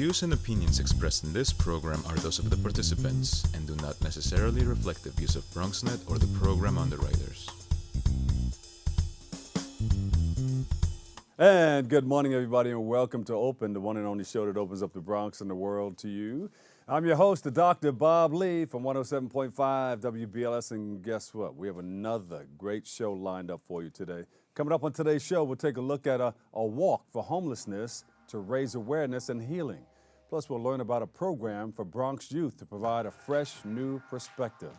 views and opinions expressed in this program are those of the participants and do not necessarily reflect the views of BronxNet or the program underwriters. And good morning, everybody, and welcome to Open, the one and only show that opens up the Bronx and the world to you. I'm your host, the Dr. Bob Lee from 107.5 WBLS, and guess what? We have another great show lined up for you today. Coming up on today's show, we'll take a look at a walk for homelessness to raise awareness and healing. Plus, we'll learn about a program for Bronx youth to provide a fresh, new perspective.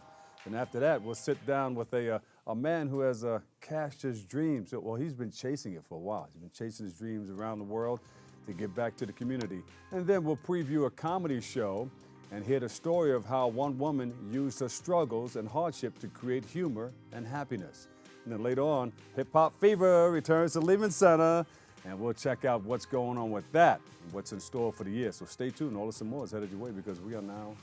And after that, we'll sit down with a man who has cashed his dreams. Well, he's been chasing it for a while. He's been chasing his dreams around the world to give back to the community. And then we'll preview a comedy show and hear the story of how one woman used her struggles and hardship to create humor and happiness. And then later on, Hip Hop Fever returns to Lehman Center, and we'll check out what's going on with that and what's in store for the year. So stay tuned. All this and more is headed your way because we are now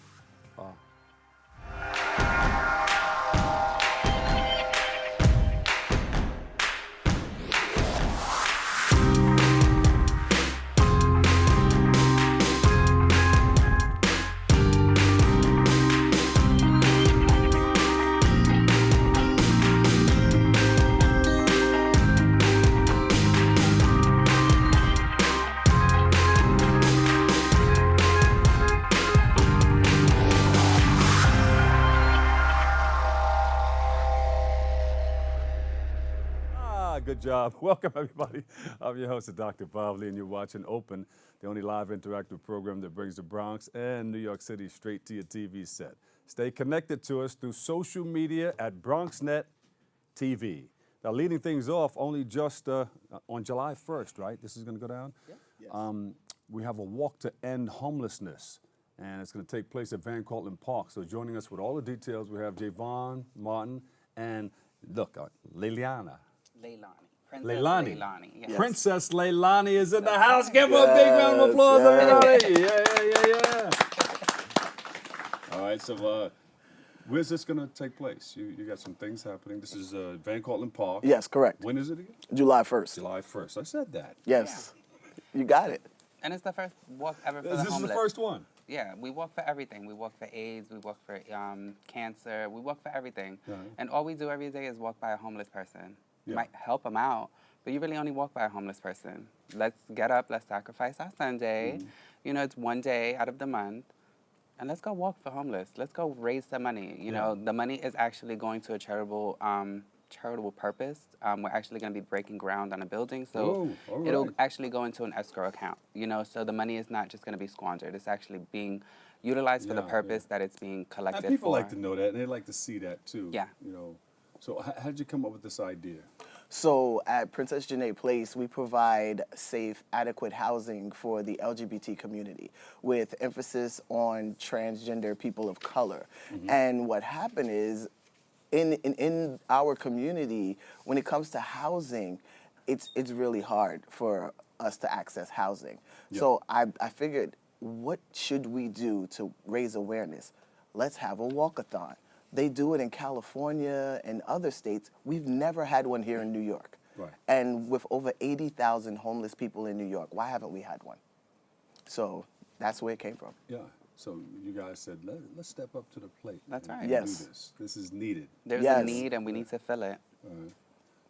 Good job. Welcome, everybody. I'm your host, Dr. Bob Lee, and you're watching Open, the only live interactive program that brings the Bronx and New York City straight to your TV set. Stay connected to us through social media at BronxNet TV. Now, leading things off, only just on July 1st, right? This is going to go down? Yeah. Yes. We have a walk to end homelessness, and it's going to take place at Cortlandt Park. So joining us with all the details, we have Javon Martin and, look, Liliana. Leilani. Yes. Princess Leilani is in the house. Give her a big round of applause, everybody. Yeah. All right, so where's this going to take place? You got some things happening. This is Cortlandt Park. Yes, correct. When is it again? July 1st. July 1st. I said that. Yes. Yeah. You got it. And it's the first walk ever for the This homeless. is the first one? Yeah, we walk for everything. We walk for AIDS, we walk for cancer, we walk for everything. Right. And all we do every day is walk by a homeless person. Yeah. You might help them out, but you really only walk by a homeless person. Let's get up, let's sacrifice our Sunday. You know, it's one day out of the month. And let's go walk for homeless. Let's go raise some money. You know, the money is actually going to a charitable purpose. We're actually going to be breaking ground on a building, so it'll actually go into an escrow account. You know, so the money is not just going to be squandered. It's actually being utilized for the purpose that it's being collected and people for. like to know that, and they like to see that too. Yeah. You know, so how did you come up with this idea? So at Princess Janae Place, we provide safe, adequate housing for the LGBT community with emphasis on transgender people of color. And what happened is, in our community, when it comes to housing, it's really hard for us to access housing. Yep. So I figured, what should we do to raise awareness? Let's have a walkathon. They do it in California and other states. We've never had one here in New York. Right. And with over 80,000 homeless people in New York, why haven't we had one? So that's where it came from. Yeah. So you guys said, let's step up to the plate. That's right. Yes. Do this. This is needed. There's a need, and we need to fill it. All right.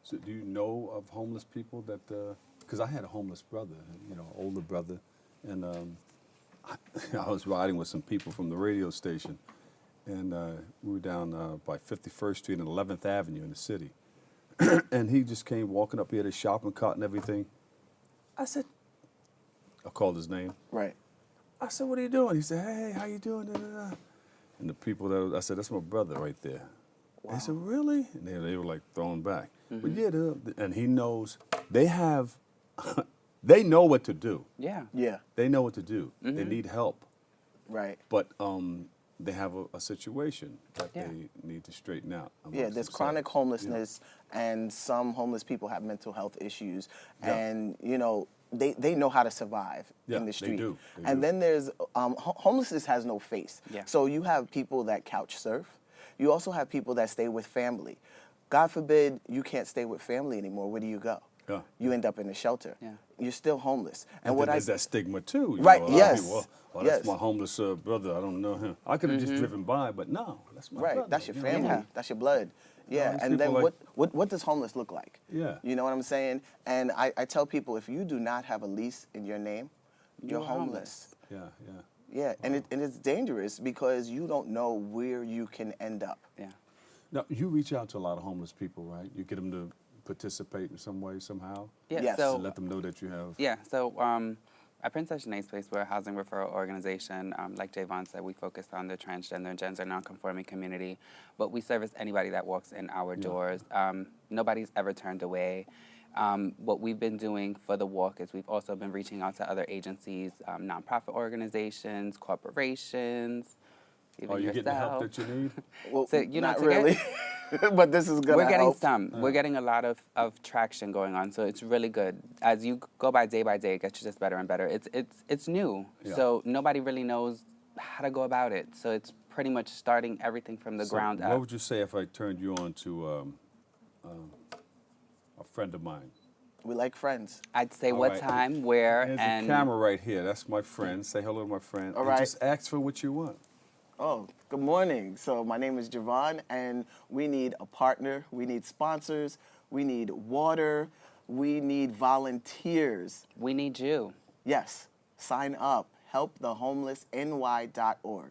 So do you know of homeless people that, because I had a homeless brother, you know, older brother, and I was riding with some people from the radio station, and we were down by 51st Street and 11th Avenue in the city. And he just came walking up here, the shopping cart and everything. I said, I called his name. Right. I said, what are you doing? He said, hey, how you doing? Da, da, da. And the people that I said, that's my brother right there. Wow. They said, really? And they were like thrown back. But yeah, and he knows, they know what to do. Yeah. Yeah. They know what to do. They need help. Right. But they have a situation that they need to straighten out. Yeah, there's chronic homelessness, and some homeless people have mental health issues, and you know, they know how to survive in the street. They do. And then there's homelessness has no face. Yeah. So you have people that couch surf. You also have people that stay with family. God forbid you can't stay with family anymore. Where do you go? you end up in a shelter. Yeah. You're still homeless. And what there's that stigma too. You Right, know, a lot of yes, people, well, yes. that's my homeless brother. I don't know him. I could have just driven by, but no, that's my brother. That's your you know? family. Yeah. That's your blood. Yeah, these and then people what does homeless look like? Yeah. You know what I'm saying? And I tell people, if you do not have a lease in your name, you're homeless. Yeah. Yeah, and it's dangerous because you don't know where you can end up. Yeah. Now, you reach out to a lot of homeless people, right? You get them to participate in some way, somehow? Yeah. Yes. So To let them know that you have... Yeah, so at Princess Janae's Place, we're a housing referral organization. Like Javon said, we focus on the transgender and gender nonconforming community, but we service anybody that walks in our doors. Nobody's ever turned away. What we've been doing for the walk is we've also been reaching out to other agencies, nonprofit organizations, corporations, even Are you yourself. getting the help that you need? Well, So, you know, not to really, but this is gonna We're getting help. some. We're getting a lot of traction going on, so it's really good. As you go by, it gets just better and better. It's new, Yeah. so nobody really knows how to go about it. So it's pretty much starting everything from the ground What up. would you say if I turned you on to a friend of mine? We like friends. I'd say All what right. time, where, There's and a camera right here. That's my friend. Say hello to my friend. All and right. just ask for what you want. Oh, good morning. So my name is Javon, and we need a partner. We need sponsors. We need water. We need volunteers. we need you. Yes, sign up. HelpTheHomelessNY.org.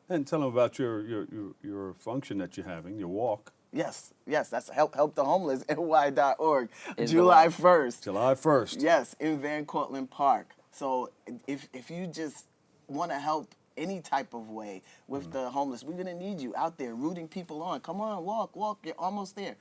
And tell them about your function that you're having, your walk. Yes, that's HelpTheHomelessNY.org. Is the July walk. 1st. July 1st. Yes, in Van Cortlandt Park. So if you just want to help any type of way with the homeless, we're going to need you out there rooting people on. Come on, walk, you're almost there.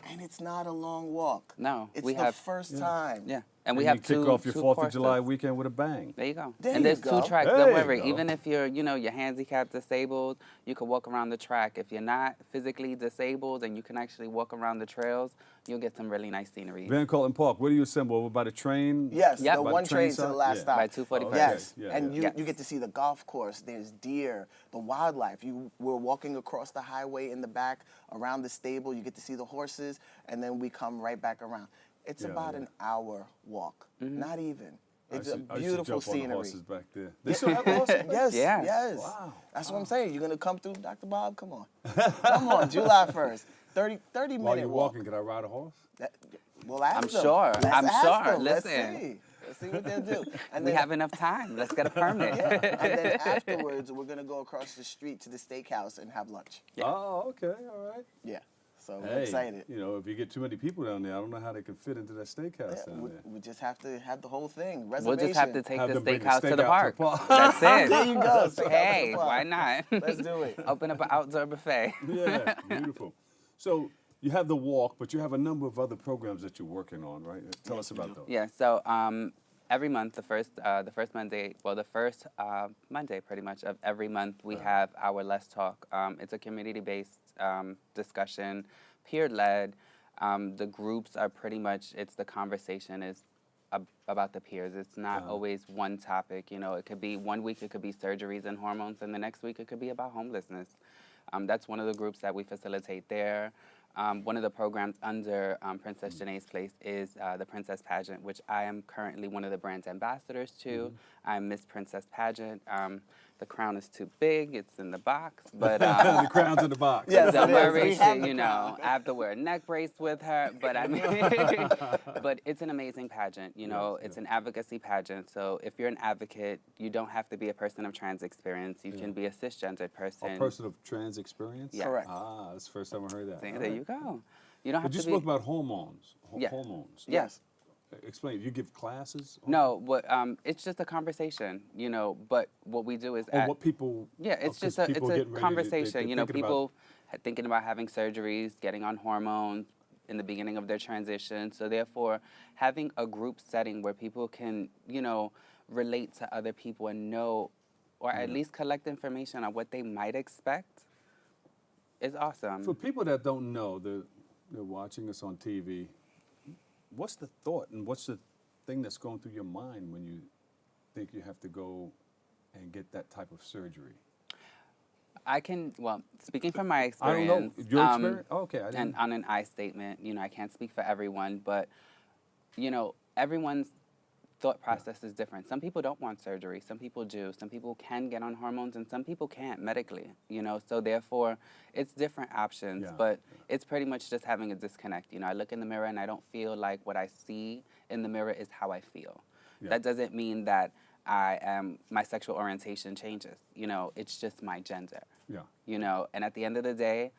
And it's not a long walk. No, It's we the have first time. Yeah, and we And have you kick two off your two 4th of courses. July weekend with a bang. There you go. There And you there's go. two tracks. There Don't you worry. go. Even if you're, you're handicapped, disabled, you can walk around the track. If you're not physically disabled and you can actually walk around the trails, you'll get some really nice scenery. Van Cortlandt Park, where do you assemble? Over by the train? Yes, Yep. the By one train to the side? last Yeah. stop. By 245. Yes, Yeah, and yeah. you get to see the golf course. There's deer, the wildlife. We're walking across the highway in the back, around the stable. You get to see the horses, and then we come right back around. It's Yeah, about yeah. an hour walk, not even. It's I a used to beautiful jump on the scenery. horses back there. They still have horses? Yes, Yeah. yes. Wow. That's what I'm saying. You're gonna come through, Dr. Bob. Come on, come on. July 1st, 30 minute While you're walk. walking, can I ride a horse? We'll ask I'm them. sure. Let's I'm ask sure. them. Listen. Let's see what they'll do. And We then have enough time. Let's get a permit. and then afterwards, we're gonna go across the street to the steakhouse and have lunch. Yeah. Oh, okay, all right. Yeah. So we're Hey, excited. you know, if you get too many people down there, I don't know how they can fit into that steakhouse Yeah, down we, there. we just have to have the whole thing. We'll Reservation. just have to take Have the them bring the steakhouse to the steakhouse park. to the park. That's it. There you go. Steakhouse to the Hey, park. why not? Let's do it. Open up an outdoor buffet. Yeah, beautiful. So you have the walk, but you have a number of other programs that you're working on, right? Tell us about those. Yeah, so every month, the first Monday pretty much of every month, we have our Let's Talk. It's a community-based discussion, peer-led. The groups are pretty much, the conversation is about the peers. It's not always one topic. It could be one week, it could be surgeries and hormones, and the next week it could be about homelessness. That's one of the groups that we facilitate there. One of the programs under Princess Janae's Place is the Princess Pageant, which I am currently one of the brand's ambassadors to. I'm Miss Princess Pageant. The crown is too big. It's in the box. But The crown's in the box. Yes, don't it is. worry, We have the I have to wear a neck brace with her. But I mean, but it's an amazing pageant. It's an advocacy pageant. So if you're an advocate, you don't have to be a person of trans experience. You can be a cisgendered person. A person of trans experience? Yeah. Correct. Ah, that's the first time I heard that. See, All there right. you go. You don't have But you to be. spoke about hormones. Yeah. Hormones. Yes. Explain. You give classes? No, but it's just a conversation, But what we do is Oh, what people... yeah, it's oh, 'cause just a people getting ready to- conversation. they're thinking People thinking about having surgeries, getting on hormones in the beginning of their transition. So therefore, having a group setting where people can, relate to other people and know, or at least collect information on what they might expect, is awesome. For people that don't know, they're watching us on TV, what's the thought and what's the thing that's going through your mind when you think you have to go and get that type of surgery? Speaking from my I experience. don't know. Your experience? Oh, okay. I And didn't. on an I statement, I can't speak for everyone, but you know, everyone's thought process is different. Some people don't want surgery. Some people do. Some people can get on hormones, and some people can't medically, you know. So therefore, it's different options, but it's pretty much just having a disconnect. You know, I look in the mirror and I don't feel like what I see in the mirror is how I feel. That doesn't mean that my sexual orientation changes. You know, it's just my gender. You know, and at the end of the day,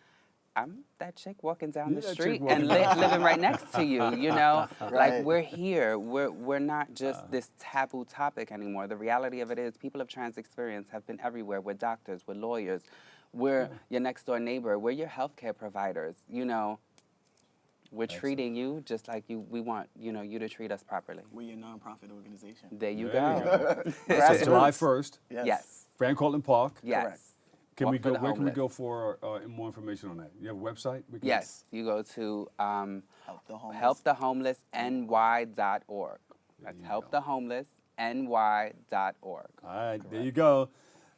I'm that chick walking down the street and living right next to you, you know? Like, we're here. We're not just this taboo topic anymore. The reality of it is people of trans experience have been everywhere. We're doctors, we're lawyers, we're your next door neighbor, we're your healthcare providers, you know? We're treating you just like we want, you know, you to treat us properly. We're your nonprofit organization. There you go. So July 1st. Yes. Van Cortlandt Park. Yes. Correct. Where can we go for more information on that? You have a website? Yes, you go to helpthehomelessny.org. That's helpthehomelessny.org. All right, there you go.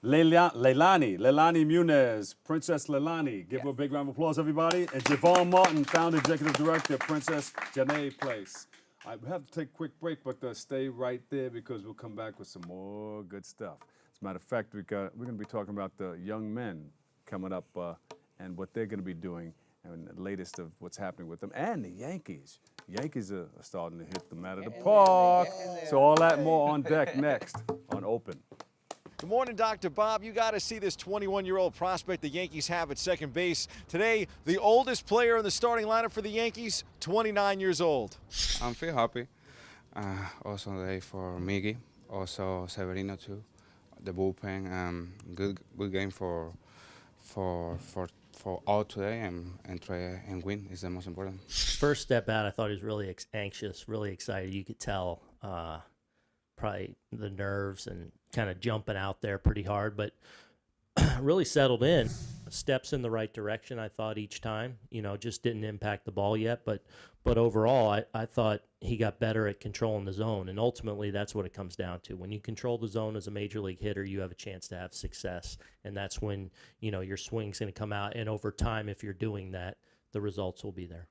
Leilani Munez, Princess Leilani. Give her a big round of applause, everybody. And Javon Martin, founder, executive director, Princess Janae Place. All right, we have to take a quick break, but stay right there because we'll come back with some more good stuff. As a matter of fact, we're going to be talking about the young men coming up and what they're going to be doing and the latest of what's happening with them. And the Yankees. Yankees are starting to hit them out of the park. So all that more on deck next on Open. Good morning, Dr. Bob. You got to see this 21-year-old prospect the Yankees have at second base. Today, the oldest player in the starting lineup for the Yankees, 29 years old. I'm feel happy. Also today for Miggy, also Severino too. The bullpen, good game for all today and try and win is the most important. First step out, I thought he was really anxious, really excited. You could tell probably the nerves and kind of jumping out there pretty hard, but really settled in. Steps in the right direction, I thought, each time. You know, just didn't impact the ball yet, but overall, I thought he got better at controlling the zone, and ultimately that's what it comes down to. When you control the zone as a major league hitter, you have a chance to have success, and that's when, you know, your swing's going to come out, and over time, if you're doing that, the results will be there.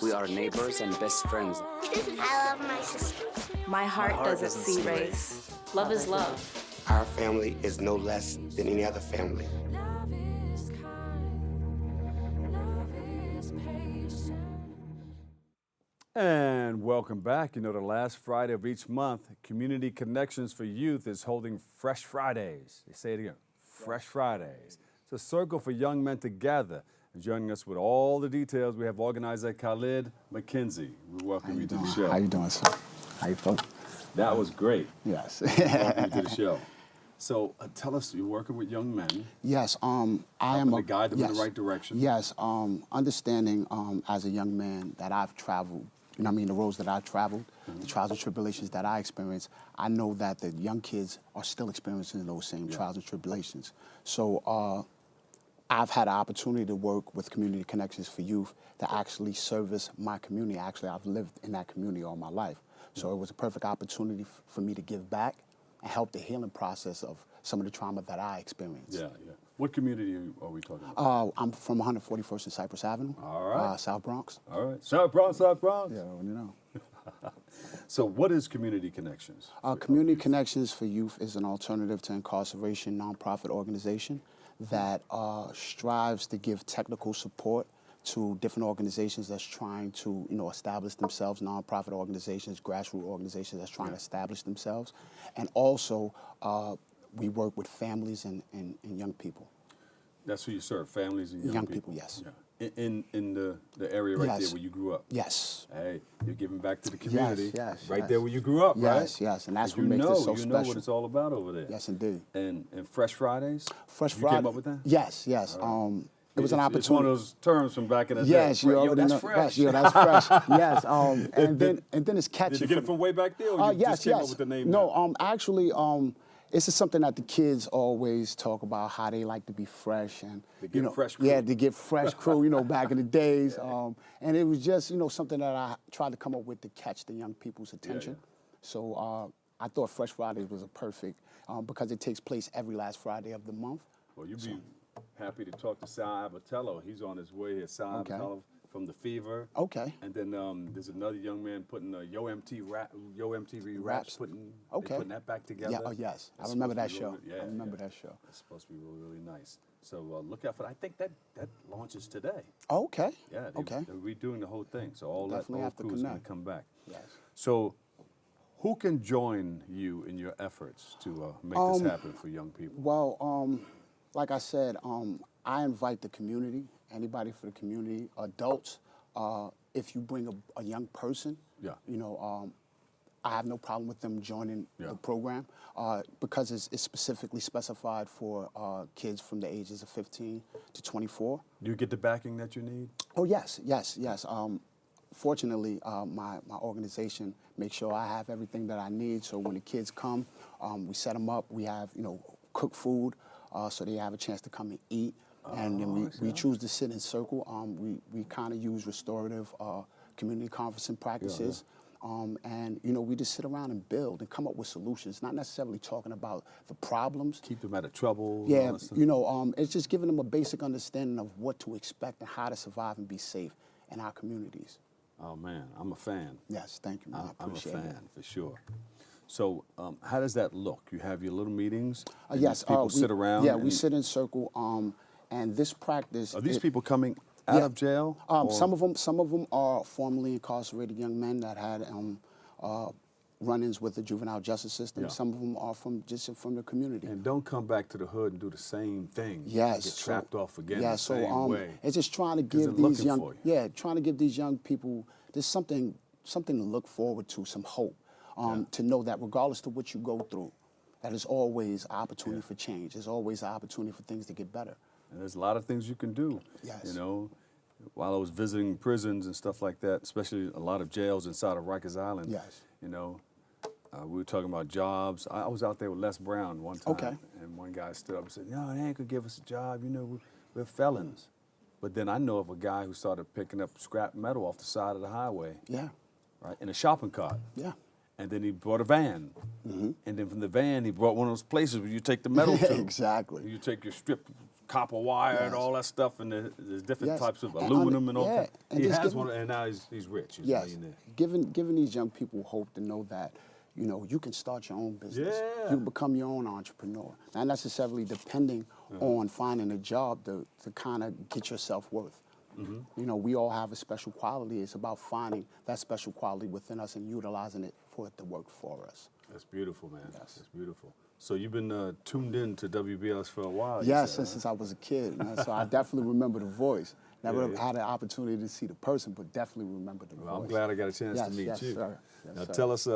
We are neighbors and best friends. I love my sister. My heart doesn't see race. Love is love. Our family is no less than any other family. And welcome back. You know, the last Friday of each month, Community Connections for Youth is holding Fresh Fridays. They say it again, Fresh Fridays. It's a circle for young men to gather. And joining us with all the details, we have organizer Khalid McKenzie. We welcome you to the show. How you doing, sir? How you feeling? That was great. Yes. Welcome you to the show. So tell us, you're working with young men. Yes, I am to guide them in the right direction. Yes, understanding as a young man that I've traveled, you know what I mean, the roads that I've traveled, the trials and tribulations that I experienced, I know that the young kids are still experiencing those same trials and tribulations. So I've had an opportunity to work with Community Connections for Youth to actually service my community. Actually, I've lived in that community all my life. So it was a perfect opportunity for me to give back and help the healing process of some of the trauma that I experienced. Yeah. What community are we talking about? I'm from 141st and Cypress Avenue. All right. South Bronx. All right. South Bronx, South Bronx. Yeah, you know. So what is Community Connections? Community Connections for Youth is an alternative to incarceration nonprofit organization that strives to give technical support to different organizations that's trying to, establish themselves, nonprofit organizations, grassroots organizations that's trying to establish themselves. And also, we work with families and young people. That's who you serve, families and Young people, yes. Yeah. In the area right there where you grew up. Yes. Hey, you're giving back to the community. Yes, right there where you grew up, right? Yes, and that's what you makes know, it so you special. know what it's all about over there. Yes, indeed. And Fresh Fridays? Fresh you Friday. came up with that? Yes. It was an opportunity. It's one of those terms from back in the day. Yes, you already that's know. fresh. Yo, that's fresh. Yes, and then it's catchy. Did you get it from way back there, or you just came up with the name? No, actually, this is something that the kids always talk about, how they like to be fresh and fresh crew. Yeah, to get fresh crew. Back in the days, and it was just something that I tried to come up with to catch the young people's attention. So I thought Fresh Fridays was a perfect because it takes place every last Friday of the month. Well, you'd be happy to talk to Sal Abbatiello. He's on his way here. Sal Abbatiello from The Fever. Okay. And then there's another young man putting Yo MTV Raps putting that back together. Yeah. Oh yes, I remember that show. I remember that show. It's supposed to be really, really nice. So look out for that. I think that launches today. Okay. Yeah. They're redoing the whole thing. So all Definitely that have to crew is going to connect. come back. Yes. So who can join you in your efforts to make this happen for young people? Well, like I said, I invite the community, anybody for the community, adults. If you bring a young person, I have no problem with them joining the program because it's specifically specified for kids from the ages of 15 to 24. Do you get the backing that you need? Oh, yes. Fortunately, my organization makes sure I have everything that I need. So when the kids come, we set them up. We have, cooked food so they have a chance to come and eat. And then we choose to sit in circle. We kind of use restorative community conferencing practices. And, we just sit around and build and come up with solutions, not necessarily talking about the problems. Keep them out of trouble. Yeah, it's just giving them a basic understanding of what to expect and how to survive and be safe in our communities. Oh, man, I'm a fan. Yes, thank you, man. I appreciate I'm a fan, for sure. So how does that look? You have your little meetings? Yes. People sit around? Yeah, we sit in circle. And this practice... Are these people coming out of jail? Some of them are formerly incarcerated young men that had run-ins with the juvenile justice system. Some of them are from the community. And don't come back to the hood and do the same thing. Yes. Get trapped off again the same way. It's just trying to give these young people there's something to look forward to, some hope, to know that regardless of what you go through, that there's always opportunity for change. There's always an opportunity for things to get better. And there's a lot of things you can do. Yes. While I was visiting prisons and stuff like that, especially a lot of jails inside of Rikers Island. Yes. We were talking about jobs. I was out there with Les Brown one time. Okay. And one guy stood up and said, "No, they ain't gonna give us a job. We're felons." But then I know of a guy who started picking up scrap metal off the side of the highway. Yeah. Right, in a shopping cart. Yeah. And then he brought a van. And then from the van, he brought one of those places where you take the metal to. Exactly. You take your strip copper wire and all that stuff, and there's different types of And aluminum and all that. And he has one, and now he's rich. He's a millionaire. Giving these young people hope to know that, you can start your own business. Yeah. You can become your own entrepreneur. Not necessarily depending on finding a job to kind of get your self-worth. We all have a special quality. It's about finding that special quality within us and utilizing it for it to work for us. That's beautiful, man. Yes. That's beautiful. So you've been tuned in to WBLS for a while? Yes, since I was a kid. So I definitely remember the voice. Never had an opportunity to see the person, but definitely remember the voice. I'm glad I got a chance to meet you. Sir. Yes, now sir. tell us,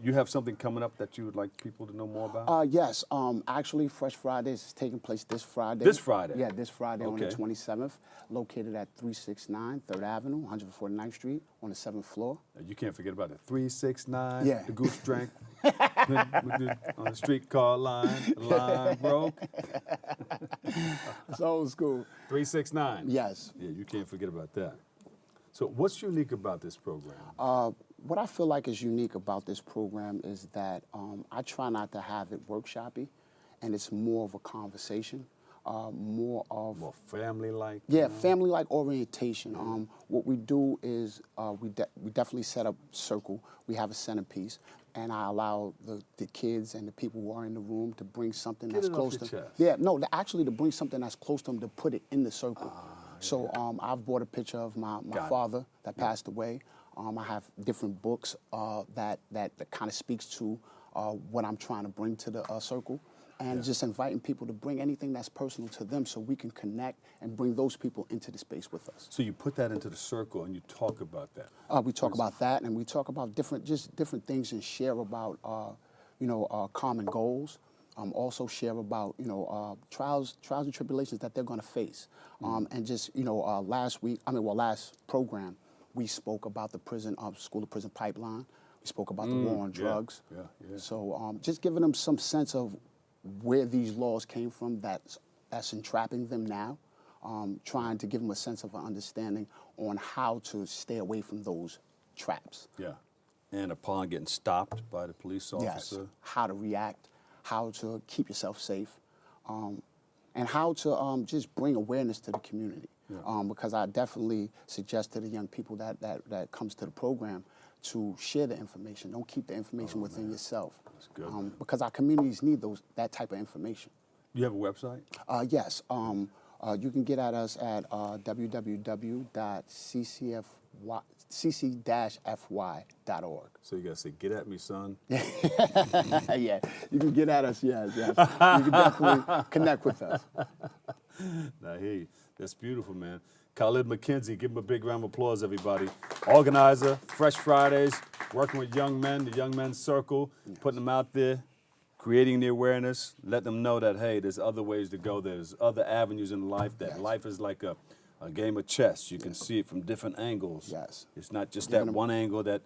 you have something coming up that you would like people to know more about? Yes. Actually, Fresh Fridays is taking place this Friday. This Friday? Yeah, this Friday on the 27th, located at 369 3rd Avenue, 149th Street, on the 7th floor. You can't forget about the 369, Yeah. the goose drink, on the streetcar line, the line broke. It's old school. 369. Yes. Yeah, you can't forget about that. So what's unique about this program? What I feel like is unique about this program is that I try not to have it workshoppy, and it's more of a conversation. more of More family-like? yeah, family-like orientation. What we do is we definitely set up circle. We have a centerpiece, and I allow the kids and the people who are in the room to bring something Get that's it off close your to them. chest. Yeah, no, actually to bring something that's close to them to put it in the circle. So I've brought a picture of my father that passed away. I have different books that kind of speaks to what I'm trying to bring to the circle. And just inviting people to bring anything that's personal to them so we can connect and bring those people into the space with us. So you put that into the circle and you talk about that? We talk about that, and we talk about different things and share about, common goals. Also share about, trials and tribulations that they're going to face. And just, last program, we spoke about the school to prison pipeline. We spoke about the war on drugs. Yeah. So just giving them some sense of where these laws came from that's entrapping them now, trying to give them a sense of an understanding on how to stay away from those traps. Yeah. And upon getting stopped by the police officer? Yes, how to react, how to keep yourself safe, and how to just bring awareness to the community. Yeah. Because I definitely suggest to the young people that comes to the program to share the information. Don't keep the information within yourself. That's good. Because our communities need that type of information. You have a website? Yes. You can get at us at www.cc-fy.org. So you got to say, get at me, son. Yeah, you can get at us, yes. You can definitely connect with us. Now, hey, that's beautiful, man. Khalid McKenzie, give him a big round of applause, everybody. Organizer, Fresh Fridays, working with young men, the Young Men's Circle, putting them out there, creating the awareness, letting them know that, hey, there's other ways to go. There's other avenues in life, that life is like a game of chess. You can see it from different angles. Yes. It's not just that one angle, that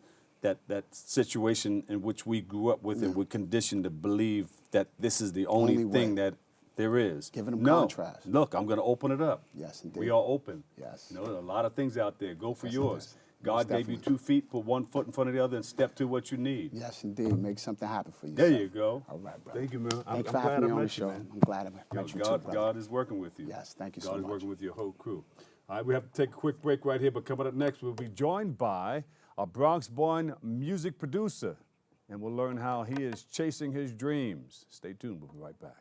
situation in which we grew up with and we're conditioned to believe that this is the only thing that there is. Giving them contrast. Look, I'm going to open it up. Yes, indeed. We are open. Yes. There are a lot of things out there. Go for Yes, yours. yes. God Yes, gave you definitely. 2 feet, put 1 foot in front of the other, and step to what you need. Yes, indeed. Make something happen for you. There you go. All right, brother. Thank you, man. Thank you I'm for having glad me I on the met you, show. man. I'm glad I met you too, brother. God is working with you. Yes, thank you so God is much. working with your whole crew. All right, we have to take a quick break right here, but coming up next, we'll be joined by a Bronx-born music producer, and we'll learn how he is chasing his dreams. Stay tuned. We'll be right back.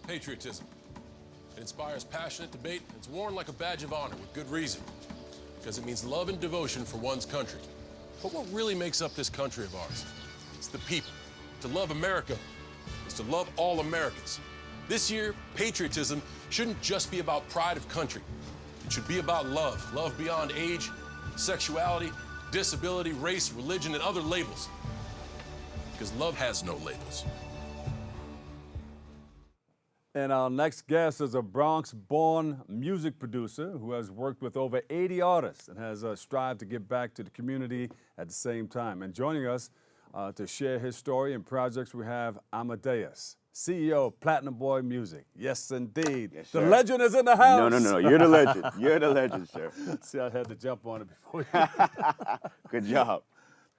Patriotism. It inspires passionate debate, and it's worn like a badge of honor with good reason, because it means love and devotion for one's country. But what really makes up this country of ours? It's the people. To love America is to love all Americans. This year, patriotism shouldn't just be about pride of country. It should be about love, love beyond age, sexuality, disability, race, religion, and other labels. Because love has no labels. And our next guest is a Bronx-born music producer who has worked with over 80 artists and has strived to give back to the community at the same time. And joining us to share his story and projects, we have Amadeus, CEO of Platinum Boy Music. Yes, indeed. Yes, the sir. legend is in the house. No. You're the legend. You're the legend, sir. See, I had to jump on it before you. Good job.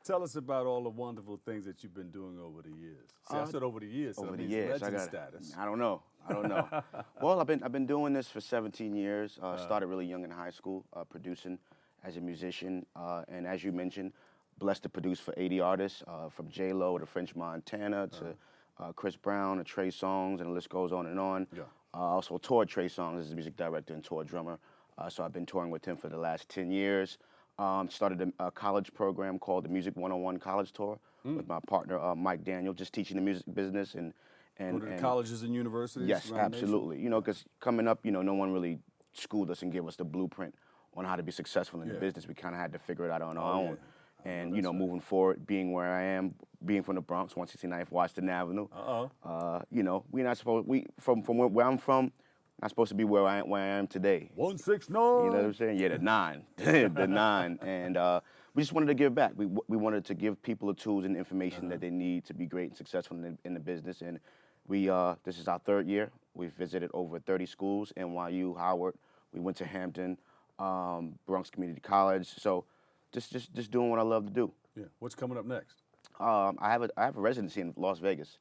Tell us about all the wonderful things that you've been doing over the years. See, I said over the years. So Over the means years, legend status. I don't know. Well, I've been doing this for 17 years. Started really young in high school, producing as a musician, and as you mentioned, blessed to produce for 80 artists, from J-Lo to French Montana to Chris Brown to Trey Songz, and the list goes on and on. Yeah. Also toured Trey Songz as a music director and tour drummer, so I've been touring with him for the last 10 years. Started a college program called the Music 101 College Tour with my partner Mike Daniel, just teaching the music business and Go to the colleges and universities? Yes, around the nation? absolutely. You know, because coming up, no one really schooled us and gave us the blueprint on how to be successful in the business. We kind of had to figure it out on our own. Yeah. And moving forward, being where I am, being from the Bronx, 169th Washington Avenue. We're not supposed. From where I'm from. Not supposed to be where I am today. 169. You know what I'm saying? Yeah, the 9, the 9, and we just wanted to give back. We wanted to give people the tools and information that they need to be great and successful in the business. And we this is our 3rd year. We've visited over 30 schools: NYU, Howard. We went to Hampton, Bronx Community College. So just doing what I love to do. Yeah. What's coming up next? I have a residency in Las Vegas.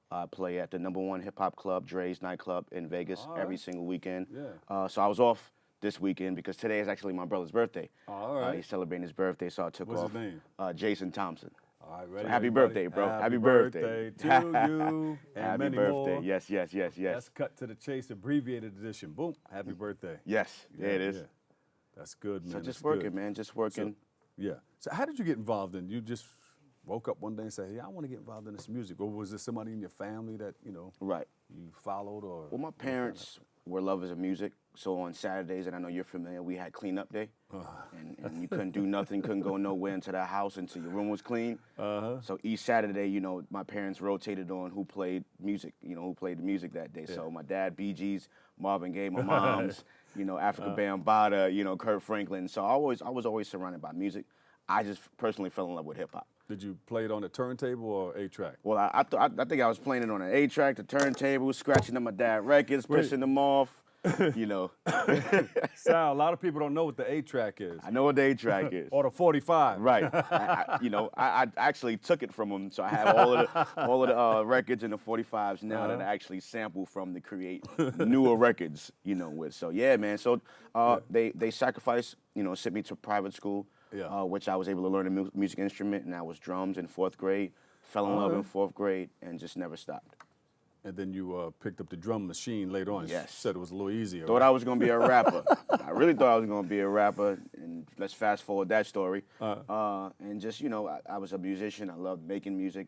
I play at the #1 hip hop club, Dre's nightclub in Vegas, every single weekend. Yeah. So I was off this weekend because today is actually my brother's birthday. All right. He's celebrating his birthday, so I took What's off. his name? Jason Thompson. All right, ready? So happy everybody? birthday, bro. Happy birthday to you and happy many birthday. more. Yes. Let's cut to the chase, abbreviated edition. Boom. Happy birthday. Yes, there it is. Yeah. That's good, man. So That's just working, good. man, just working. So how did you get involved in? You just woke up one day and said, "Hey, I want to get involved in this music," or was there somebody in your family that Right. you followed, or? Well, my parents were lovers of music, so on Saturdays, and I know you're familiar, we had cleanup day, and you couldn't do nothing, couldn't go nowhere into that house until your room was clean. So each Saturday, my parents rotated on who played music, who played the music that day. So my dad, Bee Gees, Marvin Gaye, my mom's, Africa Bambaataa, Kurt Franklin. So I was always surrounded by music. I just personally fell in love with hip hop. Did you play it on a turntable or 8-track? Well, I think I was playing it on an 8-track, the turntable, scratching up my dad records, pushing them off. Sal, a lot of people don't know what the 8-track is. I know what the 8-track is. Or the 45. Right. I actually took it from them, so I have all of the records and the 45s now that I actually sample from to create newer records, with. So yeah, man. So they sacrificed, sent me to private school, which I was able to learn a music instrument, and that was drums in 4th grade. Fell in love in 4th grade and just never stopped. And then you picked up the drum machine later on. Yes. Said it was a little easier. Thought I was going to be a rapper. I really thought I was going to be a rapper. And let's fast forward that story. And just, I was a musician. I loved making music,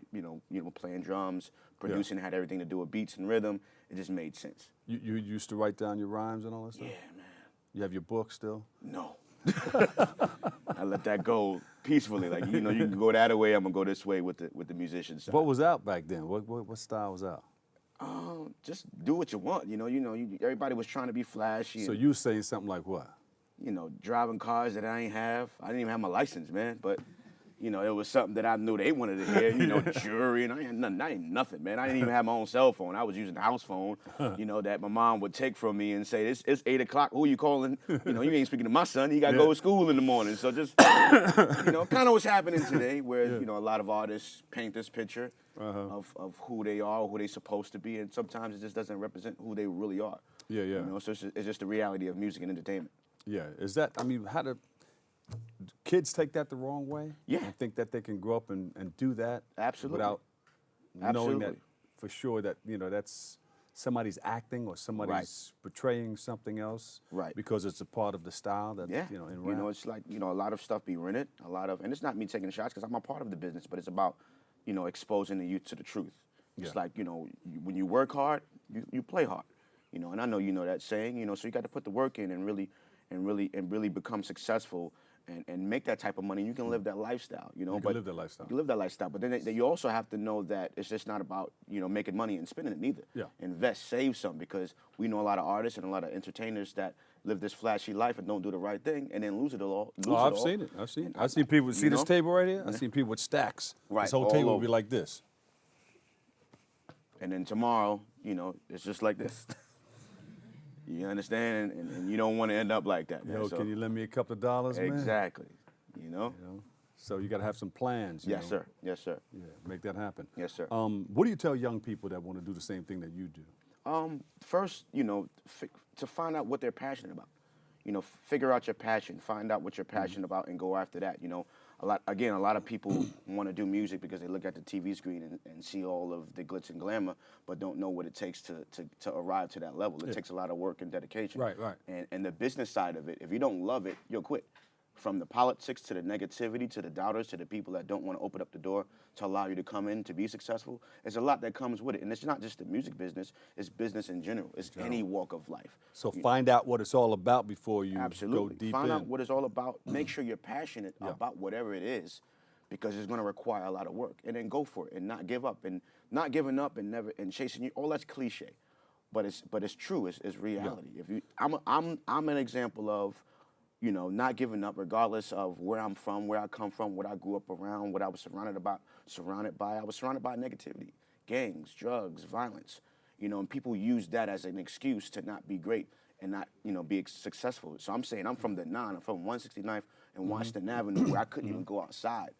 playing drums, producing, had everything to do with beats and rhythm. It just made sense. You used to write down your rhymes and all that stuff? Yeah, man. You have your book still? No. I let that go peacefully. Like, you can go that way, I'm going to go this way with the musician side. What was out back then? What style was out? Just do what you want. Everybody was trying to be flashy. So you saying something like what? Driving cars that I ain't have. I didn't even have my license, man. But, it was something that I knew they wanted to hear. Jury, and I ain't nothing, man. I didn't even have my own cell phone. I was using the house phone, that my mom would take from me and say, it's 8 o'clock. Who are you calling? You ain't speaking to my son. He got to go to school in the morning. So just, kind of what's happening today, where a lot of artists paint this picture of who they are, who they're supposed to be, and sometimes it just doesn't represent who they really are. So it's just the reality of music and entertainment. Yeah, is that, how do kids take that the wrong way? Yeah. And think that they can grow up and do that? Absolutely. Without knowing that for sure that, that's somebody's acting or somebody's portraying something else. Right. Because it's a part of the style that, in rap. It's like, a lot of stuff be rented, and it's not me taking shots because I'm a part of the business, but it's about, exposing the youth to the truth. It's like, when you work hard, you play hard, you know. And I know you know that saying, you know. So you got to put the work in and really become successful and make that type of money. You can live that lifestyle, you know. You can live that lifestyle. You can live that lifestyle, but then you also have to know that it's just not about, you know, making money and spending it neither. Yeah. Invest, save some, because we know a lot of artists and a lot of entertainers that live this flashy life and don't do the right thing and then lose it all. I've seen it. I've seen people, see this table right here? I've seen people with stacks. Right, This whole all table will over. be like this. And then tomorrow, you know, it's just like this. You understand? And you don't want to end up like that, man. Yo, So- can you lend me a couple of dollars, man? Exactly. You know? So you got to have some plans. you Yes, know? sir. Yes, sir. Yeah, make that happen. Yes, sir. What do you tell young people that want to do the same thing that you do? First, you know, to find out what they're passionate about. You know, figure out your passion, find out what you're passionate about, and go after that. You know, a lot of people want to do music because they look at the TV screen and see all of the glitz and glamour, but don't know what it takes to arrive to that level. It takes a lot of work and dedication. Right. And the business side of it, if you don't love it, you'll quit. From the politics to the negativity to the doubters to the people that don't want to open up the door to allow you to come in to be successful, there's a lot that comes with it. And it's not just the music business, it's business in general. It's any walk of life. So find out what it's all about before you Absolutely. go deep Find in. out what it's all about. Make sure you're passionate about whatever it is, because it's going to require a lot of work. And then go for it and not give up. And not giving up and never and chasing you. All that's cliche, but it's true. It's reality. If you, I'm an example of, you know, not giving up regardless of where I'm from, where I come from, what I grew up around, what I was surrounded by. I was surrounded by negativity, gangs, drugs, violence, you know, and people use that as an excuse to not be great and not, you know, be successful. So I'm saying I'm from the 9, I'm from 169th and Washington Avenue, where I couldn't even go outside.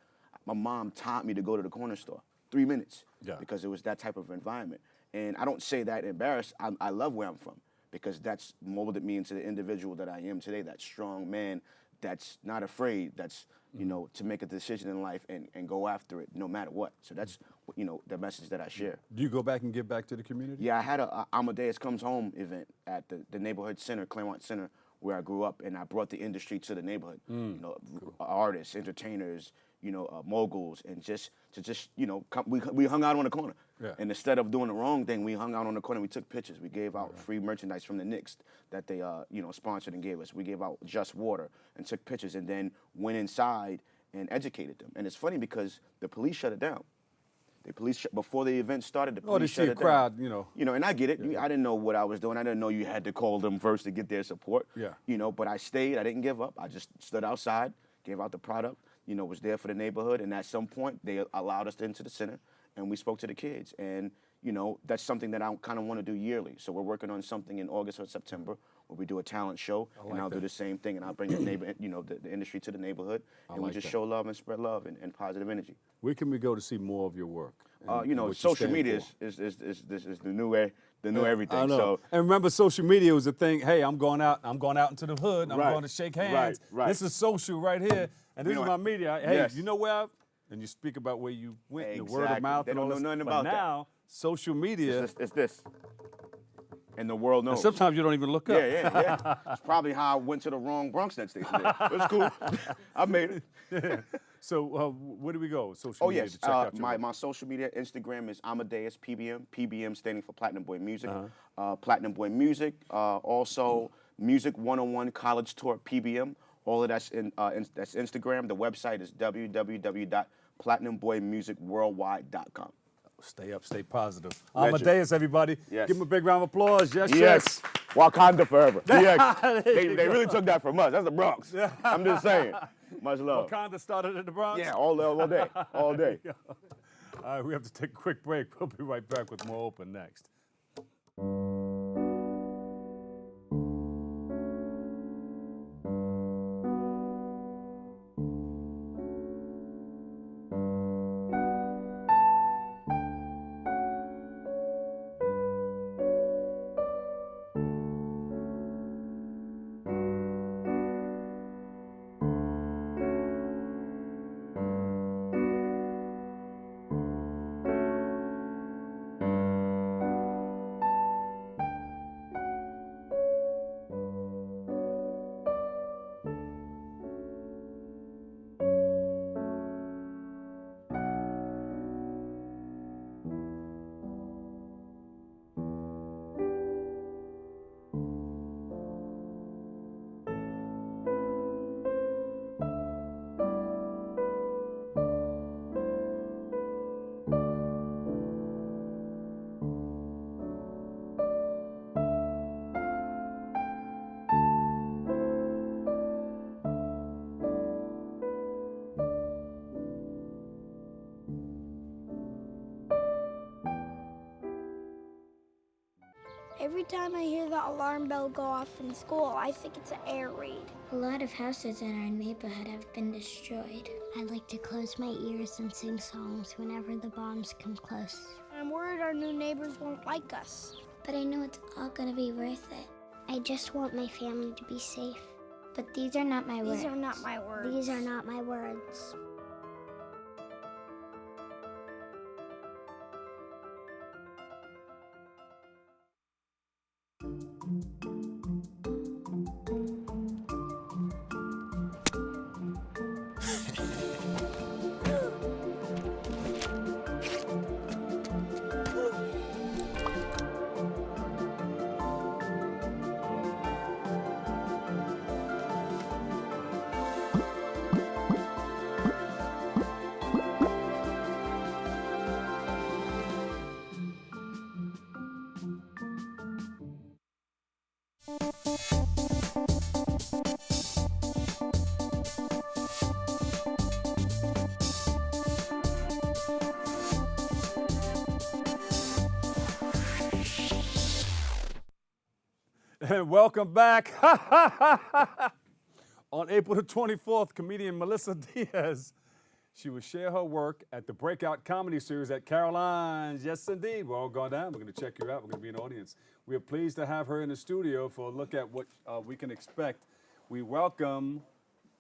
My mom taught me to go to the corner store, 3 minutes, because it was that type of environment. And I don't say that embarrassed. I love where I'm from, because that's molded me into the individual that I am today, that strong man that's not afraid, that's, you know, to make a decision in life and go after it no matter what. So that's, you know, the message that I share. Do you go back and give back to the community? Yeah, I had a Amadeus Comes Home event at the neighborhood center, Cortlandt Center, where I grew up, and I brought the industry to the neighborhood. You know, artists, entertainers, you know, moguls, and just you know, we hung out on the corner. Yeah. And instead of doing the wrong thing, we hung out on the corner. We took pictures. We gave out free merchandise from the Knicks that they you know, sponsored and gave us. We gave out just water and took pictures, and then went inside and educated them. And it's funny because the police shut it down. The police before the event started, the police they shut see a it crowd, down. you know. You know, and I get it. I didn't know what I was doing. I didn't know you had to call them first to get their support. Yeah. You know, but I stayed. I didn't give up. I just stood outside, gave out the product. You know, was there for the neighborhood, and at some point they allowed us into the center, and we spoke to the kids. And you know, that's something that I kind of want to do yearly. So we're working on something in August or September where we do a talent show, and I'll do the same thing, and I'll bring the you know, the industry to the neighborhood, and we just show love and spread love and positive energy. Where can we go to see more of your work? You know, what you social stand media for? is the new way, the new everything. I know. So And remember, social media was a thing. Hey, I'm going out into the hood. I'm Right. going to shake hands. Right. This is social right here, and this You is know, my media. Hey, yes. you know where? And you speak about where you went, the word of Exactly. mouth. They and all don't know this. nothing But about that. now, social media. it's this, and the world knows. And sometimes you don't even look up. Yeah. That's probably how I went to the wrong Bronx next day. It's cool. I made it. So where do we go? Social Oh media yes, to check out your work? my social media Instagram is Amadeus PBM. PBM standing for Platinum Boy Music. Platinum Boy Music. Also Music 101 College Tour PBM. All of that's that's Instagram. The website is www.platinumboymusicworldwide.com. Stay up, stay positive. Legend. Amadeus, everybody. Yes. Give him a big round of applause. Yes. Yes. Wakanda forever. DX. They really took that from us. That's the Bronx. I'm just saying. Much love. Wakanda started in the Bronx? Yeah, all day. All day. All right, we have to take a quick break. We'll be right back with more Open next. Every time I hear the alarm bell go off in school, I think it's an air raid. A lot of houses in our neighborhood have been destroyed. I like to close my ears and sing songs whenever the bombs come close. I'm worried our new neighbors won't like us. But I know it's all gonna be worth it. I just want my family to be safe. But these are not my words. These are not my words. These are not my words. And welcome back. On April the 24th, comedian Melissa Diaz, she will share her work at the Breakout Comedy Series at Caroline's. Yes, indeed. We're all gone down. We're going to check you out. We're going to be in the audience. We are pleased to have her in the studio for a look at what we can expect. We welcome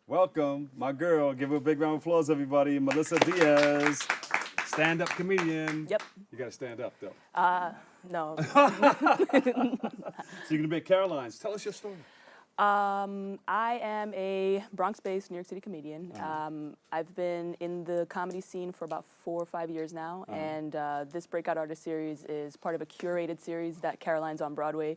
my girl. Give her a big round of applause, everybody. Melissa Diaz, stand-up comedian. Yep. You got to stand up, though. No. So you're going to be at Caroline's. Tell us your story. I am a Bronx-based New York City comedian. I've been in the comedy scene for about 4 or 5 years now, and this Breakout Artist Series is part of a curated series that Caroline's on Broadway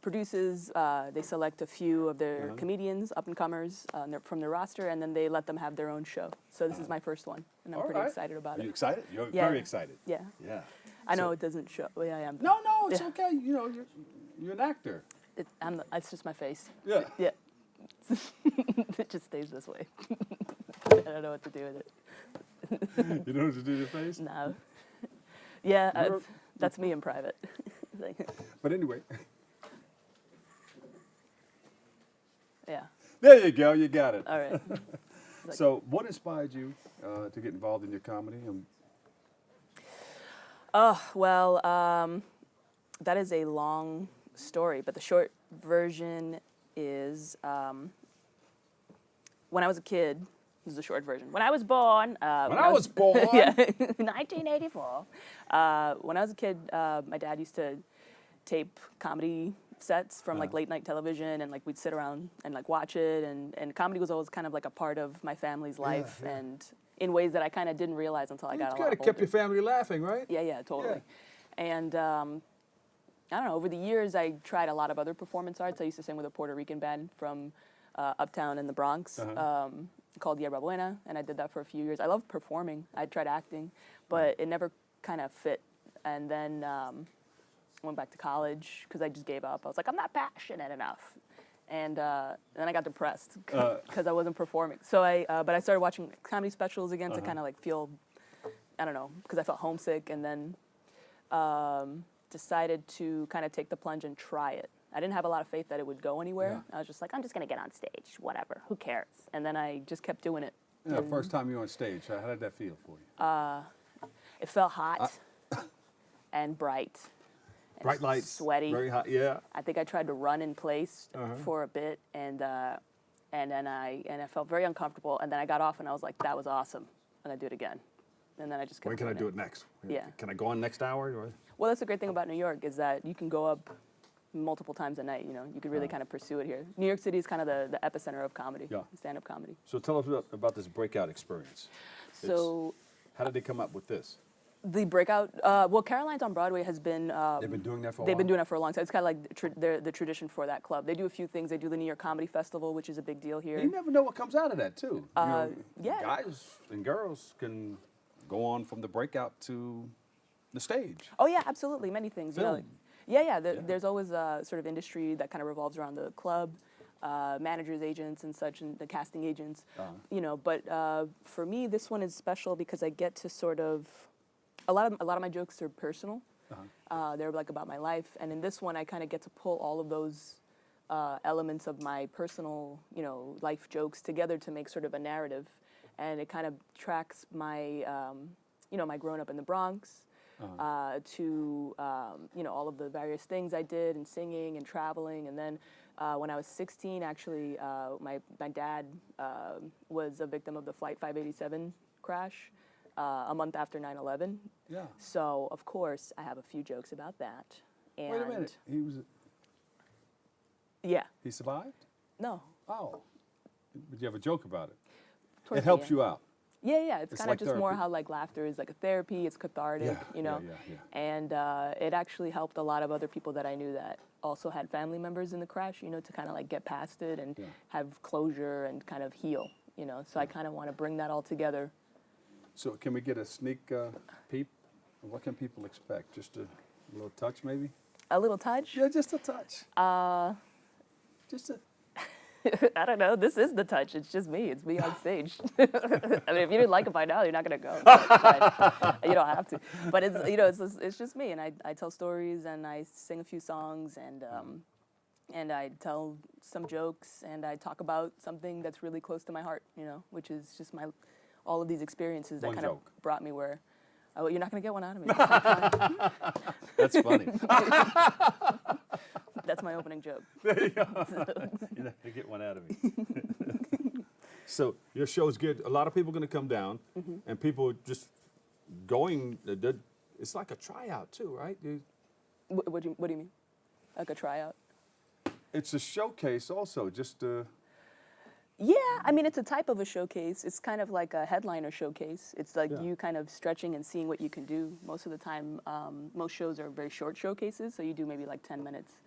produces. They select a few of their comedians, up-and-comers from their roster, and then they let them have their own show. So this is my first one, and I'm pretty excited about it. Are you excited? You're Yeah. very excited. Yeah. Yeah. I know it doesn't show. Well, yeah, I am. No, it's okay. You know, you're an actor. It's just my face. Yeah. Yeah. It just stays this way. I don't know what to do with it. You know what to do with your face? No. Yeah, that's me in private. But anyway. Yeah. There you go. You got it. All right. So, what inspired you to get involved in your comedy? That is a long story, but the short version is when I was a kid. This is the short version. When I was born. When I was born. Yeah, 1984. When I was a kid, my dad used to tape comedy sets from like late night television, and like we'd sit around and like watch it, and comedy was always kind of like a part of my family's life, and in ways that I kind of didn't realize until I got a lot older. It kept your family laughing, right? Yeah, totally. Yeah. And I don't know, over the years I tried a lot of other performance arts. I used to sing with a Puerto Rican band from uptown in the Bronx called Yerba Buena, and I did that for a few years. I loved performing. I tried acting, but it never kind of fit. And then went back to college because I just gave up. I was like, I'm not passionate enough. And then I got depressed because I wasn't performing. So but I started watching comedy specials again to kind of like feel, I don't know, because I felt homesick, and then decided to kind of take the plunge and try it. I didn't have a lot of faith that it would go anywhere. I was just like, I'm just going to get on stage, whatever, who cares? And then I just kept doing it. Yeah, first time you were on stage, how did that feel for you? It felt hot and bright. And bright lights, sweaty, very hot. Yeah. I think I tried to run in place for a bit, and then I felt very uncomfortable. And then I got off, and I was like, that was awesome. I'm gonna do it again. And then I just kept. When can I do it next? Yeah. Can I go on next hour? Or? Well, that's the great thing about New York is that you can go up multiple times a night. You know, you could really kind of pursue it here. New York City is kind of the epicenter of comedy, stand-up comedy. So tell us about this breakout experience. So. How did they come up with this? The breakout, well, Caroline's on Broadway has been. They've been doing that for a while? They've been doing that for a long time. It's kind of like the tradition for that club. They do a few things. They do the New York Comedy Festival, which is a big deal here. You never know what comes out of that, too. Yeah. Guys and girls can go on from the breakout to the stage. Oh, yeah, absolutely. Many things. Film. You know, there's always a sort of industry that kind of revolves around the club. Managers, agents, and such, and the casting agents, you know. But for me, this one is special because I get to sort of, a lot of my jokes are personal, They're like about my life. And in this one, I kind of get to pull all of those elements of my personal, life jokes together to make sort of a narrative. And it kind of tracks my, my growing up in the Bronx to, all of the various things I did and singing and traveling. And then when I was 16, actually, my dad was a victim of the Flight 587 crash a month after 9/11. Yeah. So, of course, I have a few jokes about that. And wait a minute. He was. Yeah. He survived? No. Oh. But you have a joke about it. Towards It the helps end. you out. Yeah. It's kind of like just more therapy. how like laughter is like a therapy. It's cathartic, Yeah. And it actually helped a lot of other people that I knew that also had family members in the crash, to kind of like get past it and have closure and kind of heal, So I kind of want to bring that all together. So can we get a sneak peep? What can people expect? Just a little touch, maybe? A little touch? Yeah, just a touch. Just a. I don't know. This is the touch. It's just me. It's me on stage. I mean, if you didn't like it by now, you're not gonna go. But you don't have to. But it's just me, and I tell stories, and I sing a few songs, and I tell some jokes, and I talk about something that's really close to my heart, which is just all of these experiences that One kind of joke. brouot me where. Oh, you're not gonna get one out of me. That's funny. That's my opening joke. There you go. You're not gonna get one out of me. So your show's good. A lot of people are gonna come down, and people just going. It's like a tryout too, right? What do you mean? Like a tryout? It's a showcase also. Just. Yeah, I mean, it's a type of a showcase. It's kind of like a headliner showcase. It's like you kind of stretching and seeing what you can do. Most of the time, most shows are very short showcases, so you do maybe like 10 minutes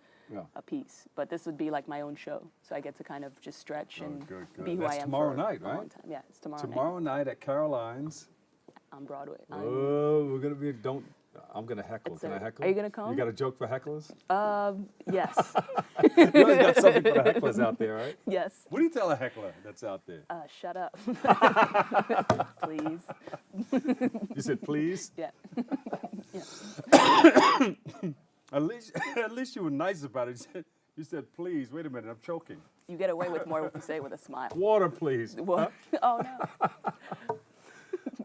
a piece. But this would be like my own show, so I get to kind of just stretch and be who That's I am tomorrow for night, a long right? time. Yeah, it's tomorrow night. Tomorrow night at Caroline's. On Broadway. Oh, we're gonna be. I'm gonna heckle. Can I heckle? Are you gonna come? You got a joke for hecklers? Yes. You always got something for the hecklers out there, right? Yes. What do you tell a heckler that's out there? Shut up. Please. You said please? Yeah. At least you were nice about it. You said please. Wait a minute, I'm choking. You get away with more if you say it with a smile. Water, please. What? Huh? Oh no.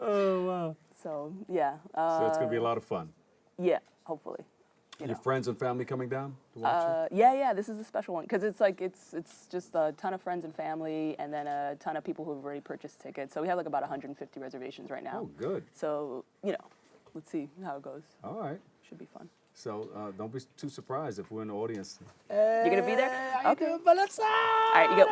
Oh wow. So yeah. So it's gonna be a lot of fun. Yeah, hopefully. Your friends and family coming down to watch it? Yeah. This is a special one because it's like it's just a ton of friends and family, and then a ton of people who've already purchased tickets. So we have like about 150 reservations right now. Oh, good. So let's see how it goes. All right. Should be fun. So don't be too surprised if we're in the audience. You're gonna be there? Okay. Melissa? All right, you get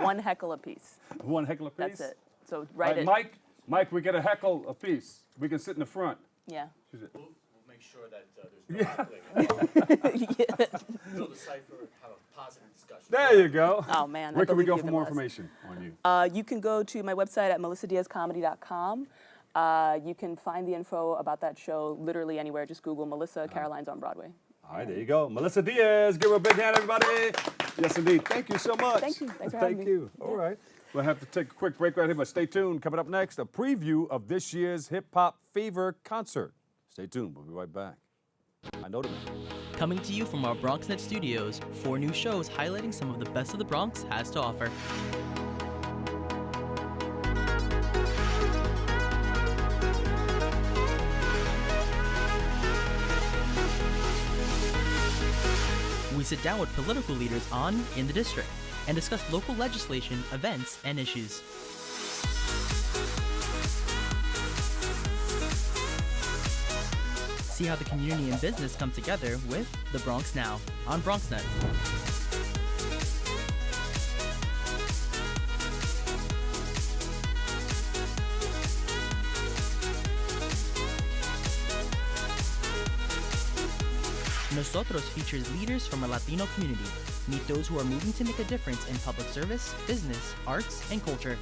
one heckle apiece. One heckle apiece? That's it. So All write right, it. Mike, we get a heckle apiece. We can sit in the front. Yeah. We'll make sure that there's no heckling. Build a cipher, have a positive discussion. There you go. Oh man. Where can we believe go you for can more list. information on you? You can go to my website at melissadiazcomedy.com. You can find the info about that show literally anywhere. Just Google Melissa Caroline's on Broadway. All right, there you go. Melissa Diaz. Give her a big hand, everybody. Yes, indeed. Thank you so much. Thank you. Thanks for having me. Thank you. All right. We'll have to take a quick break right here, but stay tuned. Coming up next, a preview of this year's Hip Hop Fever concert. Stay tuned. We'll be right back. I know the man. Coming to you from our BronxNet studios, 4 new shows highlighting some of the best of the Bronx has to offer. We sit down with political leaders on In the District and discuss local legislation, events, and issues. See how the community and business come together with The Bronx Now on BronxNet. Nosotros features leaders from a Latino community. Meet those who are moving to make a difference in public service, business, arts, and culture.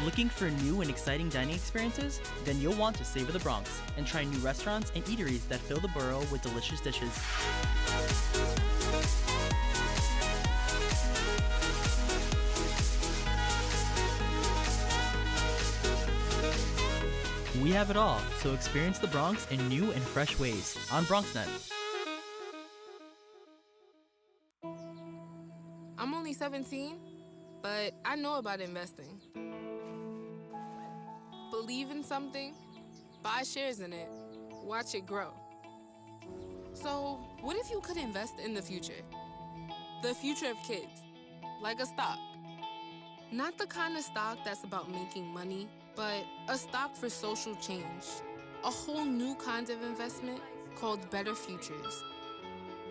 Looking for new and exciting dining experiences? Then you'll want to savor the Bronx and try new restaurants and eateries that fill the borough with delicious dishes. We have it all, so experience the Bronx in new and fresh ways on BronxNet. I'm only 17, but I know about investing. Believe in something, buy shares in it, watch it grow. So, what if you could invest in the future? The future of kids, like a stock. Not the kind of stock that's about making money, but a stock for social change. A whole new kind of investment called Better Futures.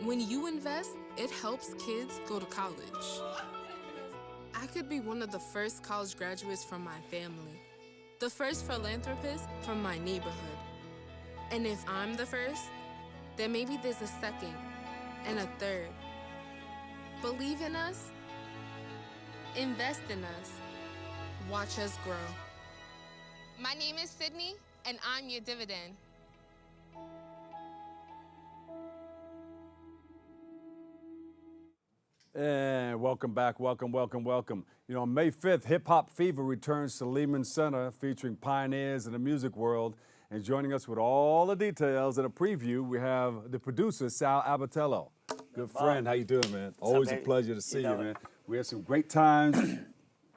When you invest, it helps kids go to college. I could be one of the first college graduates from my family, the first philanthropist from my neighborhood. And if I'm the first, then maybe there's a second and a third. Believe in us, invest in us, watch us grow. My name is Sydney, and I'm your dividend. And welcome back, welcome. You know, on May 5th, Hip Hop Fever returns to Lehman Center featuring pioneers in the music world. And joining us with all the details and a preview, we have the producer, Sal Abbatiello. Good friend, how you doing, man? Always a pleasure to see you, man. We had some great times,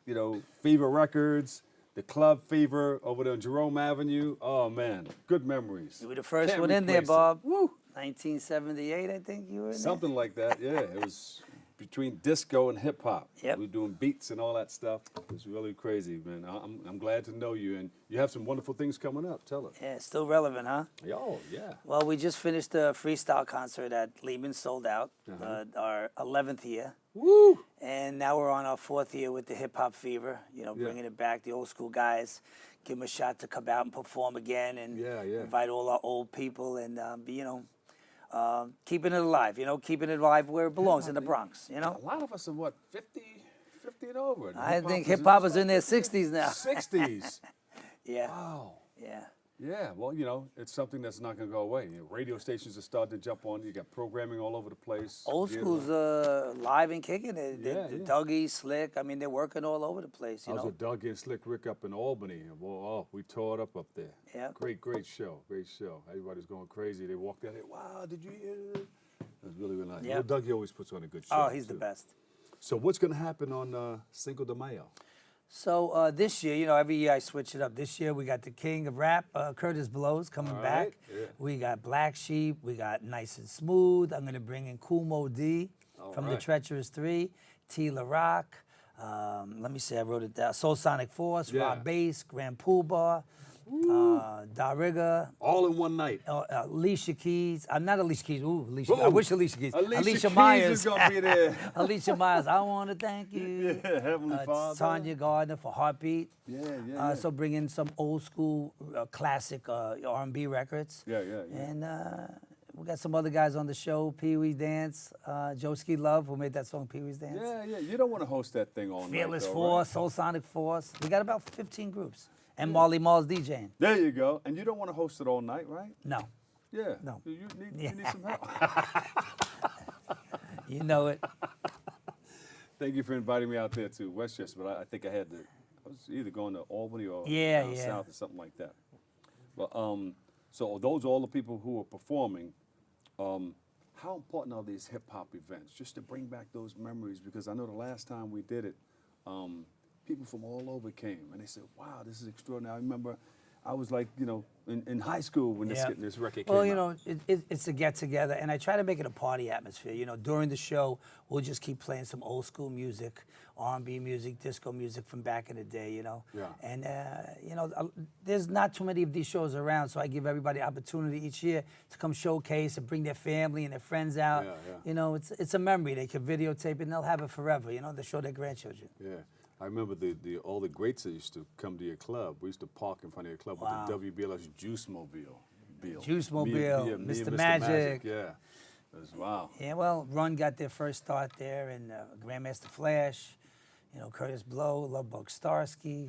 you know, Fever Records, the Club Fever over there on Jerome Avenue. Oh, man, good memories. You were the first one in there, Bob. Woo! 1978, I think you were in there. Something like that, yeah. It was between disco and hip hop. Yep. We were doing beats and all that stuff. It was really crazy, man. I'm glad to know you, and you have some wonderful things coming up. Tell us. Yeah, still relevant, huh? Oh, yeah. Well, we just finished a freestyle concert at Lehman, sold out, our 11th year. Woo! And now we're on our 4th year with the Hip Hop Fever, you know, bringing it back, the old school guys, give them a shot to come out and perform again, and invite all our old people and, you know, keeping it alive, you know, keeping it alive where it belongs, in the Bronx, you know? A lot of us are, what, 50 and over? I think hip-hop is in their 60s now. 60s? Yeah. Wow. Yeah. Yeah, well, you know, it's something that's not going to go away. You know, radio stations are starting to jump on. You got programming all over the place. Old school's live and kicking it. Dougie, Slick, I mean, they're working all over the place, you I was know? with Dougie and Slick Rick up in Albany. Well, we tore it up there. Yeah. Great show. Everybody's going crazy. They walked out there, wow, did you hear it? It was really nice. Yeah. Well, Dougie always puts on a good show. Oh, he's the best. So what's going to happen on Cinco de Mayo? So this year, you know, every year I switch it up. This year we got the king of rap, Curtis Blows, coming back. Yeah. We got Black Sheep. We got Nice and Smooth. I'm going to bring in Kumo D from the Treacherous 3, T. La Rock. Let me see, I wrote it down. Soul Sonic Force, Rob Bass, Grand Pool Bar, Da Rigga. All in one night. Alicia Keys. I'm not Alicia Keys. Ooh, Alicia. Ooh. I wish Alicia Keys. Alicia Myers is going to be there. Alicia Myers. I want to thank you. Yeah, Heavenly Father. Tanya Gardner for Heartbeat. Yeah. So bring in some old school classic R&B records. Yeah. And we got some other guys on the show. Pee Wee's Dance, Joe Ski Love, who made that song Pee Wee's Dance. Yeah. You don't want to host that thing all night, Fearless though, Force, right? Soul Sonic Force. We got about 15 groups. And Marley Marl's DJing. There you go. And you don't want to host it all night, right? No. Yeah. No. You need some help. You know it. Thank you for inviting me out there to Westchester, but I think I was either going to Albany or down south or something like that. Well, so those are all the people who are performing. How important are these hip-hop events, just to bring back those memories? Because I know the last time we did it, people from all over came, and they said, wow, this is extraordinary. I remember I was like, you know, in high school when this record came out. Well, you know, it's a get-together, and I try to make it a party atmosphere. You know, during the show, we'll just keep playing some old school music, R&B music, disco music from back in the day, you know. Yeah. And, you know, there's not too many of these shows around, so I give everybody opportunity each year to come showcase and bring their family and their friends out. Yeah. You know, it's a memory. They can videotape it, and they'll have it forever, you know. They'll show their grandchildren. Yeah. I remember all the greats that used to come to your club. We used to park in front of your club with the WBLS Juice Mobile. Mr. Magic. Yeah. It was wow. Yeah, well, Run got their first start there, and Grandmaster Flash, you know, Curtis Blow, Lovebug Starsky,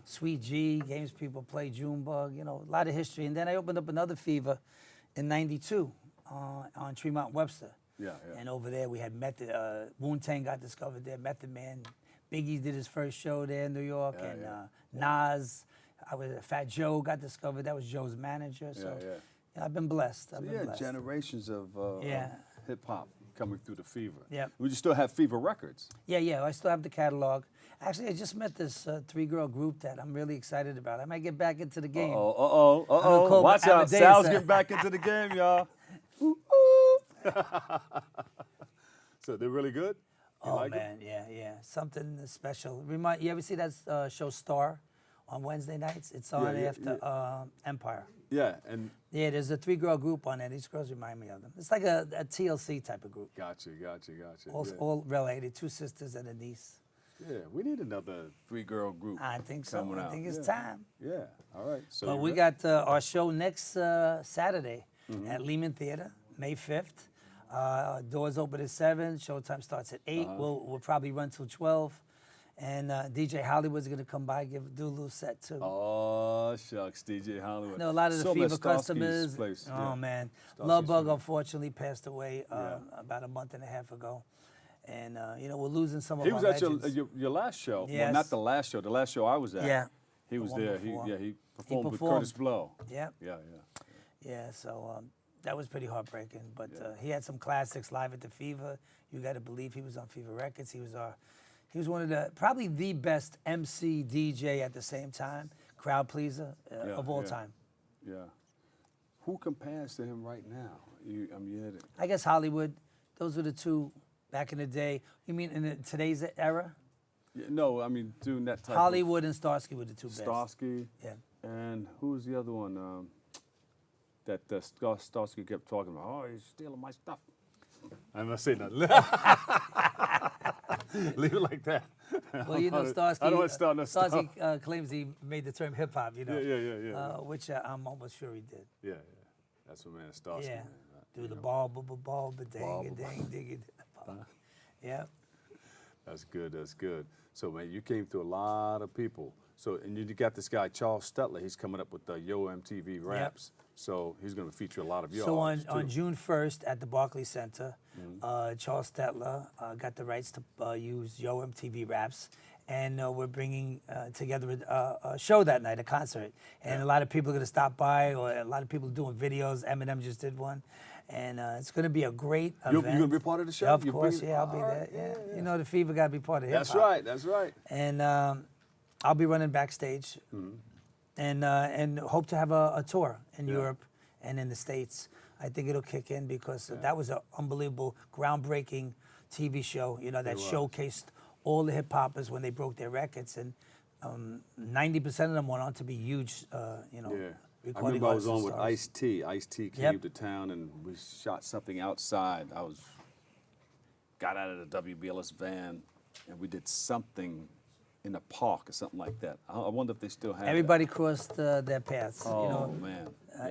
Sweet G, Games People Play, Junebug, you know, a lot of history. And then I opened up another Fever in '92 on Tremont Webster. Yeah. And over there we had Method, Wu-Tang got discovered there, Method Man. Biggie did his first show there in New York, Nas, Fat Joe got discovered. That was Joe's manager. So yeah, I've been blessed. I've been blessed. Generations of hip hop coming through the Fever. Yeah. Would you still have Fever Records? Yeah. I still have the catalog. Actually, I just met this 3-girl group that I'm really excited about. I might get back into the game. Watch out. Sal's getting back into the game, y'all. So they're really good? Man, yeah. Something special. You ever see that show Star on Wednesday nights? It's on after Empire. Yeah, there's a 3-girl group on there. These girls remind me of them. It's like a TLC type of group. Gotcha. All related, 2 sisters and a niece. Yeah, we need another 3-girl group. I think so. Coming out. I think it's time. Yeah, all right. So we got our show next Saturday at Lehman Theater, May 5th. Doors open at 7. Showtime starts at 8. We'll probably run till 12. And DJ Hollywood's going to come by, do a little set, too. Oh, shucks, DJ Hollywood. I know a lot of the Fever customers. Man. Love Bug, unfortunately, passed away about a month and a half ago. And, we're losing some of our legends. He was at your last show. Yes. Well, not the last show. The last show I was at. Yeah. He was there. He performed with performed. Curtis Blow. Yep. Yeah, so that was pretty heartbreaking. But he had some classics live at the Fever. You got to believe he was on Fever Records. He was one of probably the best MC DJ at the same time, crowd pleaser of all time. Yeah. Who compares to him right now? I guess Hollywood. Those were the 2 back in the day. You mean in today's era? Yeah, no, I mean doing that type. Hollywood and Starsky were the 2 best. Starsky. Yeah. And who's the other one? That Starsky kept talking about. Oh, he's stealing my stuff. I'm not saying nothing. Leave it like that. Well, Starsky. I don't want to start no stuff. Starsky claims he made the term hip hop. Yeah. Which I'm almost sure he did. Yeah. That's what man Starsky. Yeah. Do the ball, dang, dig it. Yeah. That's good. So, man, you came through a lot of people. So, and you got this guy, Charles Stetler. He's coming up with the Yo MTV Raps. Yep. So, he's going to feature a lot of your artists, on June 1st at the Barclays Center, Charles Stetler got the rights to use Yo MTV Raps. And we're bringing together a show that night, a concert. And a lot of people are going to stop by, or a lot of people doing videos. Eminem just did one. And it's going to be a great event. You're going to be part of the show? Yeah, of course, I'll be there. Yeah. You know, the Fever got to be part of hip-hop. That's right. And I'll be running backstage and hope to have a tour in Europe and in the States. I think it'll kick in because that was an unbelievable, groundbreaking TV show, that showcased all the hip-hoppers when they broke their records. And 90% of them went on to be huge, I remember I was on with Ice-T. Ice-T came to town and we shot something outside. Got out of the WBLS van and we did something in the park or something like that. I wonder if they still have Everybody crossed their paths. Oh, man.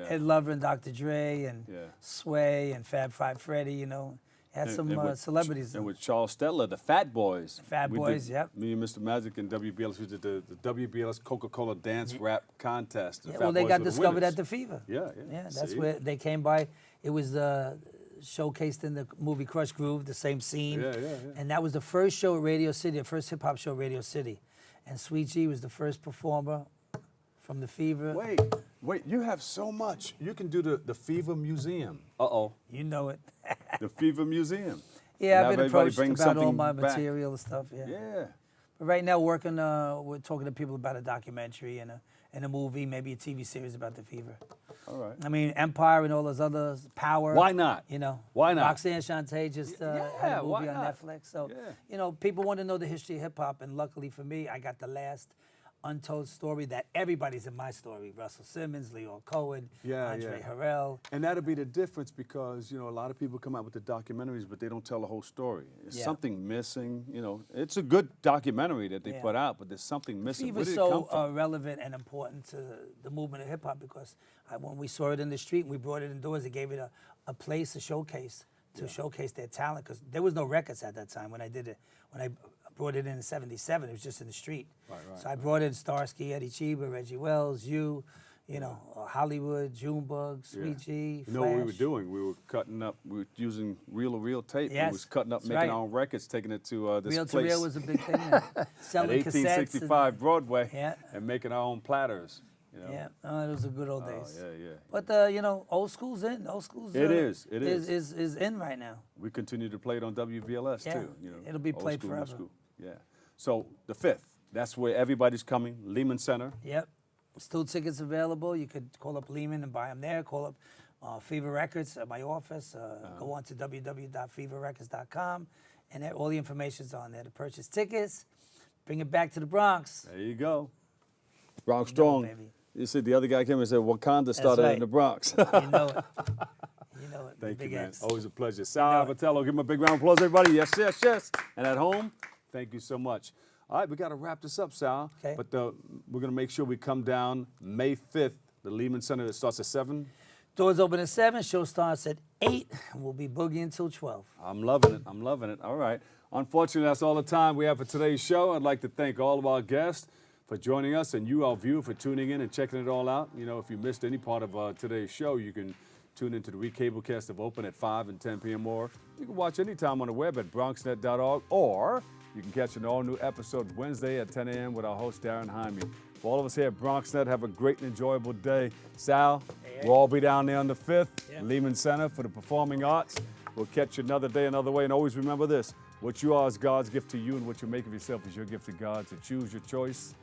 Ed Lover and Dr. Dre and Sway and Fab Five Freddy, Had some celebrities. And with Charles Stetler, the Fat Boys. Fat Boys, yep. Me and Mr. Magic and WBLS, we did the WBLS Coca-Cola Dance Rap Contest. Yeah, well, they got discovered at the Fever. Yeah. That's where they came by. It was showcased in the movie Crush Groove, the same scene. Yeah. And that was the first show at Radio City, the first hip-hop show at Radio City. And Sweet G was the first performer from the Fever. Wait, you have so much. You can do the Fever Museum. Uh-oh. You know it. The Fever Museum. Yeah, I've been approached about all my material and stuff, Yeah. But right now, we're talking to people about a documentary and a movie, maybe a TV series about the Fever. All right. I mean, Empire and all those others, Power. Why not? Why not? Roxanne Shante just had a movie on Netflix. So, people want to know the history of hip-hop, and luckily for me, I got the last untold story that everybody's in my story. Russell Simmons, Leo Cohen, Andre Harrell. And that'll be the difference because, a lot of people come out with the documentaries, but they don't tell the whole story. There's something missing. It's a good documentary that they put out, but there's something missing. Fever's so relevant and important to the movement of hip-hop because when we saw it in the street, we brought it indoors. It gave it a place, a showcase, to showcase their talent because there was no records at that time when I did it. When I brought it in '77, it was just in the street. So I brought in Starsky, Eddie Chiba, Reggie Wells, You know, Hollywood, Junebug, Sweet G, You know what we were doing? We were cutting up. We were using reel-to-reel tape. Yes, We was cutting up, that's making right. our own records, taking it to this place. Reel-to-reel was a big thing. Selling at cassettes. 1865 Broadway. Yeah. And making our own platters. You know? Yeah, it was the good old days. Yeah. But you know, old school's in. Old school's It is. is in right now. We continue to play it on WVLS too. You know, it'll be old played school, new forever. school. Yeah. So the 5th, that's where everybody's coming. Lehman Center. Yep. Still tickets available. You could call up Lehman and buy them there. Call up Fever Records at my office. Go on to www.feverrecords.com, and all the information's on there to purchase tickets. Bring it back to the Bronx. There you go. Bronx strong. Baby. You see, the other guy came and said Wakanda started right. in the Bronx. You know it. You know it. Thank you, Big man. X. Always a pleasure. Sal Abbatiello, give him a big round of applause, everybody. Yes. And at home, thank you so much. All right, we got to wrap this up, Sal. Okay. But we're going to make sure we come down May 5th, the Lehman Center. It starts at 7. Doors open at 7. Show starts at 8. And we'll be boogieing until 12. I'm loving it. All right. Unfortunately, that's all the time we have for today's show. I'd like to thank all of our guests for joining us and you, our viewer, for tuning in and checking it all out. You know, if you missed any part of today's show, you can tune into the recablecast of Open at 5 and 10 p.m. or you can watch anytime on the web at bronxnet.org, or you can catch an all-new episode Wednesday at 10 a.m. with our host, Darren Jaime. For all of us here at BronxNet, have a great and enjoyable day. Sal, we'll all be down there on the 5th, Lehman Center for the Performing Arts. We'll catch you another day, another way. And always remember this, what you are is God's gift to you, and what you make of yourself is your gift to God. To choose your choice,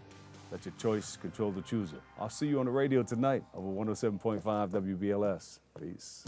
let your choice control the chooser. I'll see you on the radio tonight over 107.5 WBLS. Peace.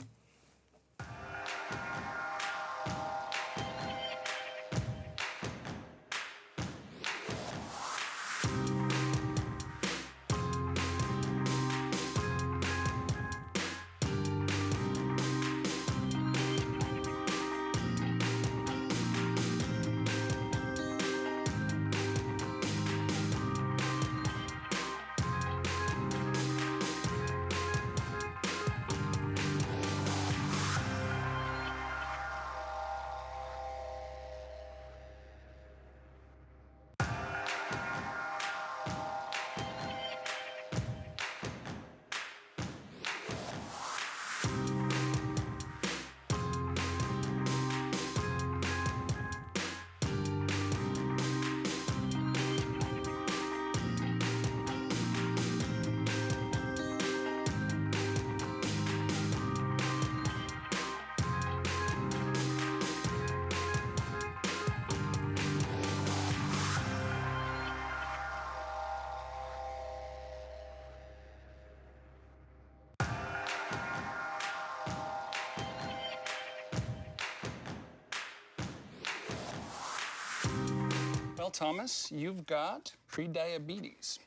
Well, Thomas, you've got prediabetes.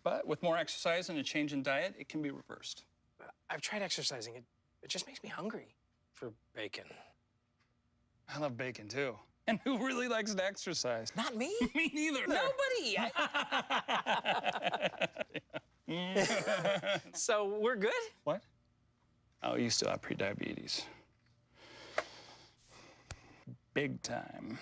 But with more exercise and a change in diet, it can be reversed. I've tried exercising. It just makes me hungry for bacon. I love bacon, too. And who really likes to exercise? Not me. Me neither. Nobody. So we're good? What? Oh, you still have prediabetes. Big time.